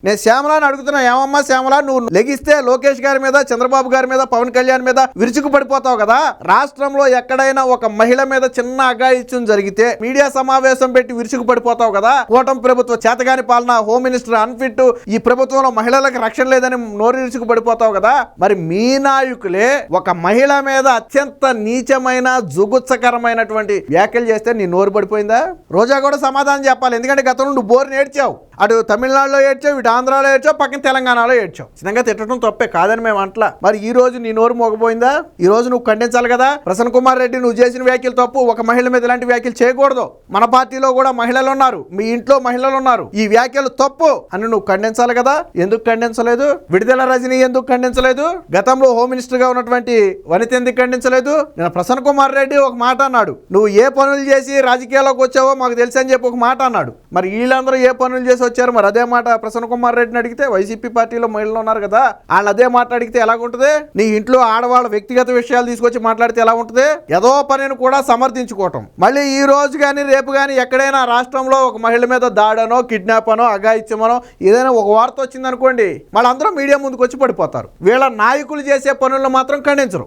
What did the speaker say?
నేను శ్యామలాని అడుగుతున్నా, ఏమమ్మా శ్యామల, నువ్వు లెగిస్తే లోకేష్ గారి మీద, చంద్రబాబు గారి మీద, పవన్ కళ్యాణ్ మీద విరుచుకు పడిపోతావు కదా. రాష్ట్రంలో ఎక్కడైనా ఒక మహిళ మీద చిన్న అఘాయిత్యం జరిగితే మీడియా సమావేశం పెట్టి విరుచుకు పడిపోతావు కదా. కూటమి ప్రభుత్వ చేతగాని పాలన, హోమ్ మినిస్టర్ అన్ఫిట్, ఈ ప్రభుత్వంలో మహిళలకు రక్షణ లేదని నోరు విరుచుకు పడిపోతావు కదా. మరి మీ నాయకులే ఒక మహిళ మీద అత్యంత నీచమైన జుగుత్సకరమైనటువంటి వ్యాఖ్యలు చేస్తే నీ నోరు పడిపోయిందా? రోజా కూడా సమాధానం చెప్పాలి, ఎందుకంటే గతంలో నువ్వు బోర్ని ఏడ్చావు. అటు తమిళనాడులో ఏడ్చావు, ఇటు ఆంధ్రాలో ఏడ్చావు, పక్కన తెలంగాణలో ఏడ్చావు. చిన్నగా తిట్టడం తప్పే కాదని మేము అంటలా. మరి ఈ రోజు నీ నోరు మోగపోయిందా? ఈ రోజు నువ్వు ఖండించాలి కదా. ప్రసన్న కుమార్ రెడ్డి, నువ్వు చేసిన వ్యాఖ్యలు తప్పు, ఒక మహిళ మీద ఇలాంటి వ్యాఖ్యలు చేయకూడదు. మన పార్టీలో కూడా మహిళలు ఉన్నారు, మీ ఇంట్లో మహిళలు ఉన్నారు, ఈ వ్యాఖ్యలు తప్పు అని నువ్వు ఖండించాలి కదా. ఎందుకు ఖండించలేదు? విడుదల రజనీ ఎందుకు ఖండించలేదు? గతంలో హోమ్ మినిస్టర్ గా ఉన్నటువంటి వనిత ఎందుకు ఖండించలేదు? నేను ప్రసన్న కుమార్ రెడ్డి ఒక మాట అన్నాడు, నువ్వు ఏ పనులు చేసి రాజకీయాల్లోకి వచ్చావో మాకు తెలుసు అని చెప్పి ఒక మాట అన్నాడు. మరి వీళ్ళందరూ ఏ పనులు చేసి వచ్చారు? మరి అదే మాట ప్రసన్న కుమార్ రెడ్డిని అడిగితే, వైసీపీ పార్టీలో మహిళలు ఉన్నారు కదా, వాళ్ళు అదే మాట అడిగితే ఎలాగుంటుంది? నీ ఇంట్లో ఆడవాళ్ళ వ్యక్తిగత విషయాలు తీసుకొచ్చి మాట్లాడితే ఎలా ఉంటుంది? ఏదో పనిని కూడా సమర్థించుకోవటం. మళ్ళీ ఈ రోజు కానీ రేపు కానీ ఎక్కడైనా రాష్ట్రంలో ఒక మహిళ మీద దాడనో, కిడ్నాప్ అనో, అఘాయిత్యమనో ఏదైనా ఒక వార్త వచ్చిందనుకోండి, వాళ్ళందరూ మీడియా ముందుకు వచ్చి పడిపోతారు. వీళ్ళ నాయకులు చేసే పనులను మాత్రం ఖండించరు.